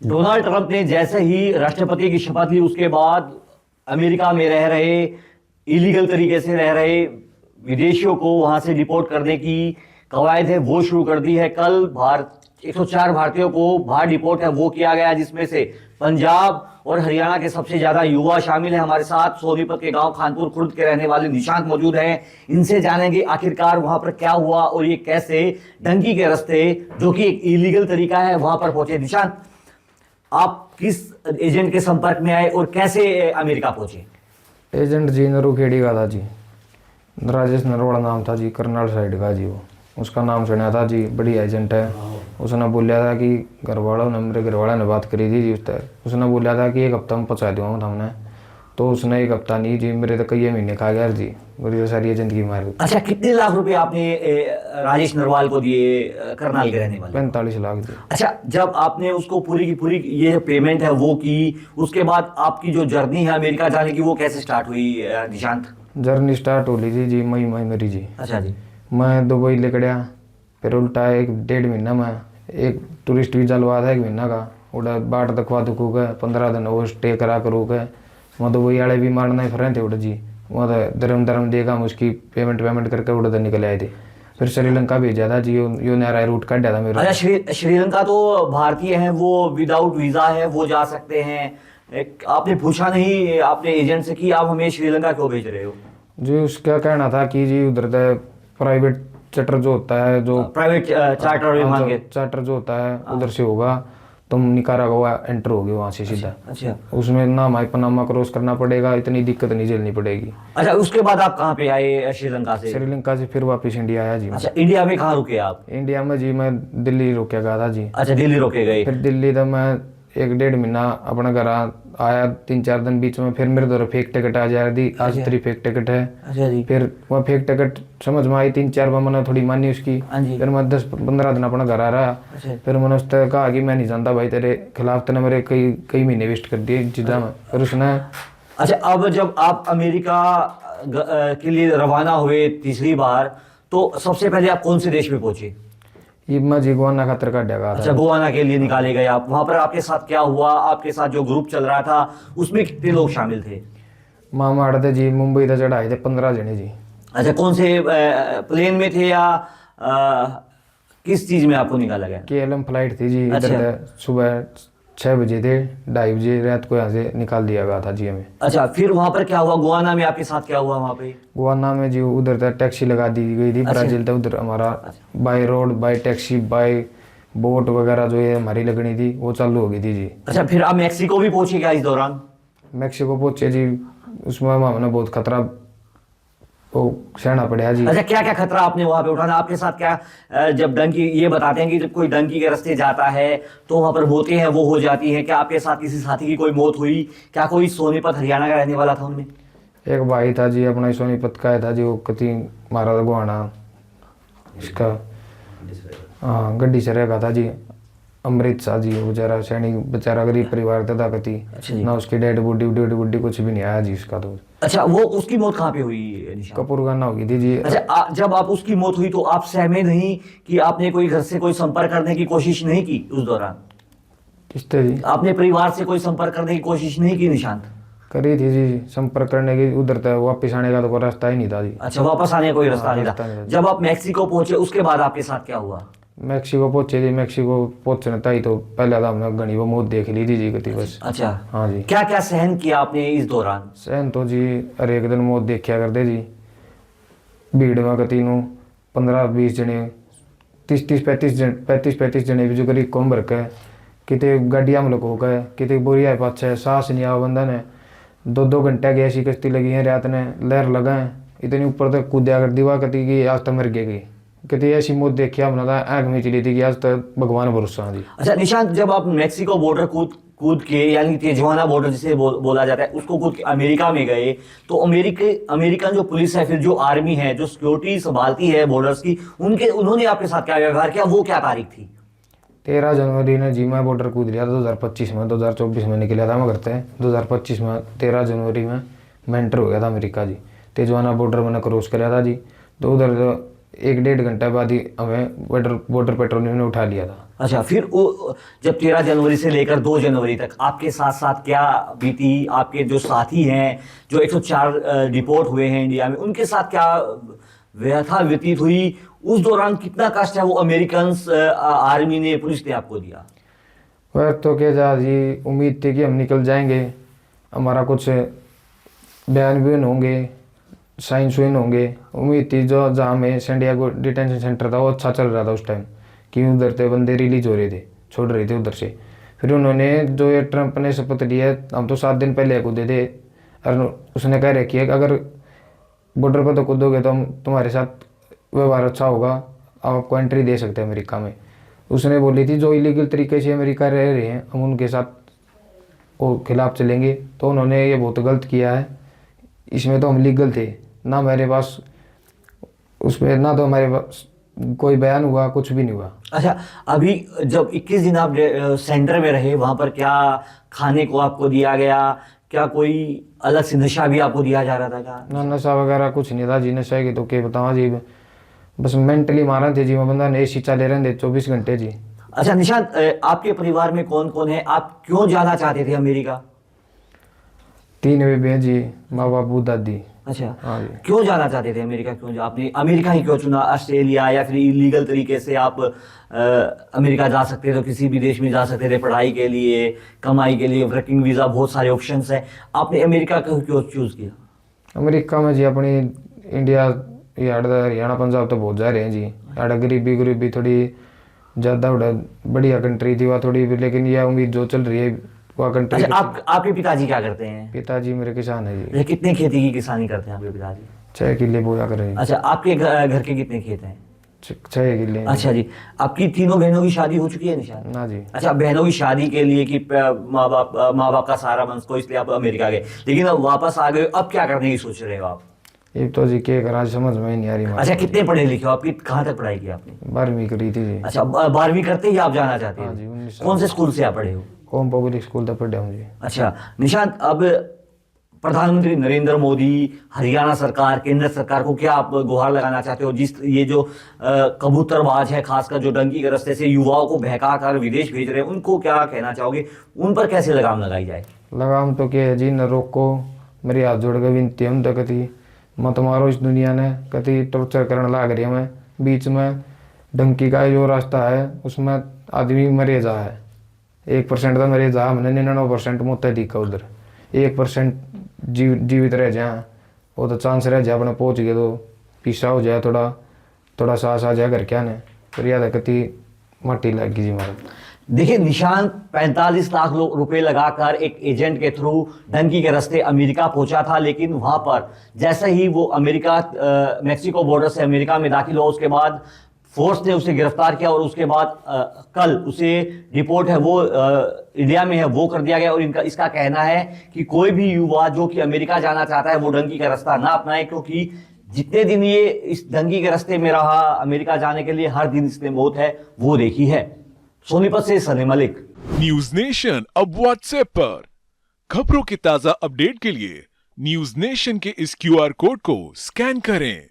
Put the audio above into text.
Donald Trump ने जैसे ही राष्ट्रपति की शपथ ली उसके बाद अमेरिका में रह रहे इलीगल तरीके से रह रहे विदेशियों को वहां से डिपोर्ट करने की कवायद है वो शुरू कर दी है। कल भारत 104 भारतीयों को बाहर डिपोर्ट है वो किया गया, जिसमें से पंजाब और हरियाणा के सबसे ज्यादा युवा शामिल है। हमारे साथ सोनीपत के गांव खानपुर खुर्द के रहने वाले निशांत मौजूद हैं। इनसे जानेंगे आखिरकार वहां पर क्या हुआ और ये कैसे डंकी के रास्ते, जो कि एक इलीगल तरीका है, वहां पर पहुंचे। निशांत, आप किस एजेंट के संपर्क में आए और कैसे अमेरिका पहुंचे? एजेंट जी नरूखेड़ी का था जी, राजेश नरवाड़ा नाम था जी, करनाल साइड का जी। वो उसका नाम सुना था जी, बढ़िया एजेंट है। उसने बोला था कि घर वालों ने, मेरे घर वालों ने बात करी थी जी उसने बोला था कि एक हफ्ता में पहुँचा दूंगा हमने। तो उसने एक हफ्ता नहीं जी, मेरे तो कई महीने खा गया जी, मेरी सारी एजेंट की मार। अच्छा, कितने लाख रुपए आपने राजेश नरवाल को दिए, करनाल के रहने वाले? 45 लाख जी। अच्छा, जब आपने उसको पूरी की पूरी ये पेमेंट है वो की, उसके बाद आपकी जो जर्नी है अमेरिका जाने की वो कैसे स्टार्ट हुई निशांत? जर्नी स्टार्ट हो ली थी जी मई मई मेरी जी। अच्छा जी। मैं दुबई लेकड़िया, फिर उल्टा 1-1.5 महीना में एक टूरिस्ट वीजा लवा था 1 महीना का। उड़ा बाट दखवा दुखू के 15 दिन वो स्टे करा करू के वहाँ दुबई वाले भी मारना ही फरें थे। उड़ा जी वहाँ तो धर्म धर्म देगा उसकी पेमेंट करके उड़ा निकल आए थे। फिर श्रीलंका भेजा था जी, यो नया रूट काट दिया था मेरा। अच्छा, श्रीलंका तो भारतीय हैं, वो विदाउट वीजा है, वो जा सकते हैं। आपने पूछा नहीं आपने एजेंट से कि आप हमें श्रीलंका क्यों भेज रहे हो? जी उसका कहना था कि जी उधर प्राइवेट चार्टर जो होता है, जो प्राइवेट चार्टर विमान के चार्टर जो होता है उधर से होगा, तुम निकारागुआ एंटर होगे वहाँ से सीधा। अच्छा। उसमें नामा पनामा क्रॉस करना पड़ेगा, इतनी दिक्कत नहीं झेलनी पड़ेगी। अच्छा, उसके बाद आप कहाँ पे आए श्रीलंका से? श्रीलंका से फिर वापस इंडिया आया जी मैं। अच्छा, इंडिया में कहाँ रुके आप? इंडिया में जी मैं दिल्ली रुके गया था जी। अच्छा, दिल्ली रोके गए। फिर दिल्ली तो मैं 1-1.5 महीना अपना घर आया, 3-4 दिन बीच में फिर मेरे द्वारा फेक टिकट आ जा रही, आज तेरी फेक टिकट है। अच्छा जी। फिर वह फेक टिकट समझ में आई, 3-4 बार मैंने थोड़ी मानी उसकी। हाँ जी। फिर मैं 10-15 दिन अपना घर आ रहा। अच्छा। फिर मैंने उससे कहा कि मैं नहीं जानता भाई, तेरे खिलाफ तूने मेरे कई कई महीने वेस्ट कर दिए जिदा में। फिर उसने अच्छा, अब जब आप अमेरिका के लिए रवाना हुए तीसरी बार, तो सबसे पहले आप कौन से देश में पहुंचे? ये मैं जी गोवाना खातर का डगा अच्छा, था। गोवाना के लिए निकाले गए आप। वहां पर आपके साथ क्या हुआ? आपके साथ जो ग्रुप चल रहा था उसमें कितने लोग शामिल थे? मामा आड़ते जी मुंबई तक चढ़ाए थे 15 जने जी। अच्छा, कौन से प्लेन में थे या किस चीज में आपको निकाला गया? KLM फ्लाइट थी जी। अच्छा। इधर सुबह 6 बजे थे, 2:30 बजे रात को यहाँ से निकाल दिया गया था जी हमें। अच्छा, फिर वहां पर क्या हुआ? गोवाना में आपके साथ क्या हुआ वहां पे? गोवाना में जी उधर तक टैक्सी लगा दी गई थी। ब्राजील तक उधर हमारा by road, bye taxi, bye boat वगैरह जो ये हमारी लगनी थी वो चालू हो गई थी जी। अच्छा, फिर आप मैक्सिको भी पहुंचे क्या इस दौरान? मैक्सिको पहुंचे जी, उसमें हमने बहुत खतरा वो सहना पड़ा जी। अच्छा, क्या क्या खतरा आपने वहां पे उठाना? आपके साथ क्या जब डंकी, ये बताते हैं कि जब कोई डंकी के रास्ते जाता है तो वहां पर मौतें हैं वो हो जाती हैं, क्या आपके साथ किसी साथी की कोई मौत हुई? क्या कोई सोनीपत हरियाणा का रहने वाला था उनमें? एक भाई था जी अपना सोनीपत का था जी, वो कति मारा था गोहाना इसका, हाँ गड्डी से रहेगा था जी। अमृत शाह जी बेचारा सैनिक, बेचारा गरीब परिवार था कति। अच्छा जी। ना उसकी डेड बॉडी कुछ भी नहीं आया जी उसका तो। अच्छा, वो उसकी मौत कहाँ पे हुई निशान? कपूरगाना हो गई थी जी। अच्छा, जब आप उसकी मौत हुई तो आप सहमे नहीं कि आपने कोई घर से कोई संपर्क करने की कोशिश नहीं की उस दौरान? किसते जी? आपने परिवार से कोई संपर्क करने की कोशिश नहीं की निशांत? करी थी जी संपर्क करने की, उधर तक वापस आने का तो कोई रास्ता ही नहीं था जी। अच्छा, वापस आने का कोई रास्ता नहीं रास्ता था। नहीं था। जब आप मैक्सिको पहुंचे उसके बाद आपके साथ क्या हुआ? मैक्सिको पहुंचे जी, मैक्सिको पहुंचने था ही तो पहले तो हमने घनी वो मौत देख ली थी जी कति बस। अच्छा। हाँ जी। क्या क्या सहन किया आपने इस दौरान? सहन तो जी हर एक दिन मौत देखा करते जी। भीड़ में कति नू 15-20 जने, 30-35 जने भी जो करीब कम भर के कितने गाड़िया में लोग हो गए, कितने बोरिया पाछे सांस नहीं आवा बंदा ने। 2-2 घंटे की ऐसी कश्ती लगी है रात ने, लहर लगाए इतनी ऊपर तक कूदा कर दीवा कति की आज तक मर गई। कहती ऐसी मौत देखी हमने तो आँख में चली थी कि आज तक भगवान भरोसा जी। अच्छा निशांत, जब आप मैक्सिको बॉर्डर कूद कूद के, यानी तिजुआना बॉर्डर जिसे बोला जाता है, उसको कूद के अमेरिका में गए, तो अमेरिकन जो पुलिस है, फिर जो आर्मी है, जो सिक्योरिटी संभालती है बॉर्डर्स की, उन्होंने आपके साथ क्या व्यवहार किया? वो क्या तारीख थी? 13 जनवरी ने जी मैं बॉर्डर कूद लिया था 2025 में। 2024 में निकला था मैं घर से। 2025 में 13 जनवरी में मैं एंटर हो गया था अमेरिका जी। तिजुआना बॉर्डर मैंने क्रॉस कराया था जी। तो उधर 1-1.5 घंटे बाद ही हमें बॉर्डर पेट्रोलिंग ने उठा लिया था। अच्छा, फिर जब 13 जनवरी से लेकर 2 जनवरी तक आपके साथ साथ क्या बीती, आपके जो साथी हैं, जो 104 रिपोर्ट हुए हैं इंडिया में, उनके साथ क्या व्यथा व्यतीत हुई? उस दौरान कितना कष्ट है वो अमेरिकन आर्मी ने, पुलिस ने आपको दिया? वह तो क्या जा जी, उम्मीद थी कि हम निकल जाएंगे, हमारा कुछ बयान भी होंगे, साइंस विन होंगे। उम्मीद थी जो जहाँ में सैंडियागो डिटेंशन सेंटर था वो अच्छा चल रहा था उस टाइम, कि उधर से बंदे रिलीज हो रहे थे, छोड़ रहे थे उधर से। फिर उन्होंने जो ये ट्रंप ने शपथ लिया, हम तो 7 दिन पहले कूदे थे, और उसने कह रखी है कि अगर बॉर्डर पर तो कूदोगे तो हम तुम्हारे साथ व्यवहार अच्छा होगा, आपको एंट्री दे सकते हैं अमेरिका में। उसने बोली थी जो इलीगल तरीके से अमेरिका रह रहे हैं हम उनके साथ वो खिलाफ चलेंगे। तो उन्होंने ये बहुत गलत किया है, इसमें तो हम लीगल थे ना, मेरे पास उसमें ना तो हमारे पास कोई बयान हुआ, कुछ भी नहीं हुआ। अच्छा, अभी जब 21 दिन आप सेंटर में रहे, वहां पर क्या खाने को आपको दिया गया? क्या कोई अलग से नशा भी आपको दिया जा रहा था क्या? ना नशा वगैरह कुछ नहीं था जी, नशा की तो क्या बताऊँ जी, बस मेंटली मारा थे जी, वो बंदा ने एसी चले रहे थे 24 घंटे जी। अच्छा निशांत, आपके परिवार में कौन कौन है? आप क्यों जाना चाहते थे अमेरिका? 3 बेबी हैं जी, माँ बापू दादी। अच्छा, हाँ जी। क्यों जाना चाहते थे अमेरिका? क्यों आपने अमेरिका ही क्यों चुना? ऑस्ट्रेलिया या फिर इलीगल तरीके से आप अमेरिका जा सकते थे, किसी भी देश में जा सकते थे पढ़ाई के लिए, कमाई के लिए, वर्किंग वीज़ा, बहुत सारे ऑप्शंस हैं। आपने अमेरिका को क्यों चूज़ किया? अमेरिका में जी अपनी इंडिया ये हरियाणा पंजाब तो बहुत जा रहे हैं जी, यहाँ गरीबी थोड़ी ज़्यादा, उड़ा बढ़िया कंट्री थी वह थोड़ी, लेकिन यह उम्मीद जो चल रही है वह कंट्री। अच्छा, आपके पिताजी क्या करते हैं? पिताजी मेरे किसान है जी। अच्छा, कितने खेती की किसानी करते हैं आपके पिताजी? 6 किले बोया कर रहे हैं। अच्छा, आपके घर के कितने खेत हैं? 6 किले हैं। अच्छा जी, आपकी तीनों बहनों की शादी हो चुकी है निशान? ना जी। अच्छा, बहनों की शादी के लिए कि माँ बाप का सहारा बन सको इसलिए आप अमेरिका गए, लेकिन अब वापस आ गए, अब क्या करने की सोच रहे हो आप? ये तो जी क्या करा समझ में ही नहीं आ रही। अच्छा, कितने पढ़े लिखे हो? आपकी कहाँ तक पढ़ाई की आपने? 12वीं करी थी जी। अच्छा, 12वीं करते ही आप जाना चाहते हाँ जी, हो? 19 कौन से स्कूल से आप पढ़े हो? होम पब्लिक स्कूल तक पढ़ा हूँ जी। अच्छा निशांत, अब प्रधानमंत्री नरेंद्र मोदी, हरियाणा सरकार, केंद्र सरकार को क्या आप गुहार लगाना चाहते हो? जिस ये जो कबूतरबाज है, खासकर जो डंकी के रास्ते से युवाओं को बहका कर विदेश भेज रहे हैं, उनको क्या कहना चाहोगे? उन पर कैसे लगाम लगाई जाए? लगाम तो क्या है जी, न रोको, मेरी हाथ जोड़ के विनती है उन तक कति मत मारो, इस दुनिया ने कति टॉर्चर करने लग रही है। मैं बीच में डंकी का जो रास्ता है उसमें आदमी मरे जा है, 1% तो मरे जा, मैंने 99% मोते दिखा उधर, 1% जीवित रह जाए, वो तो चांस रह जाए अपने पहुँच गए तो पीछा हो जाए, थोड़ा सांस आ जाए घर क्या ने, पर याद है कति माटी लग गई जी मारा। देखिए निशांत 45 लाख रुपए लगाकर एक एजेंट के थ्रू डंकी के रास्ते अमेरिका पहुंचा था, लेकिन वहां पर जैसे ही वो अमेरिका मेक्सिको बॉर्डर से अमेरिका में दाखिल हुआ, उसके बाद फोर्स ने उसे गिरफ्तार किया और उसके बाद कल उसे रिपोर्ट है वो इंडिया में है वो कर दिया गया। और इसका कहना है कि कोई भी युवा जो कि अमेरिका जाना चाहता है वो डंकी का रास्ता ना अपनाए, क्योंकि जितने दिन ये इस डंकी के रास्ते में रहा अमेरिका जाने के लिए, हर दिन इसने मौत है वो देखी है। सोनीपत से सनी मलिक, न्यूज नेशन अब व्हाट्सएप पर खबरों के ताजा अपडेट के लिए न्यूज नेशन के इस QR कोड को स्कैन करें।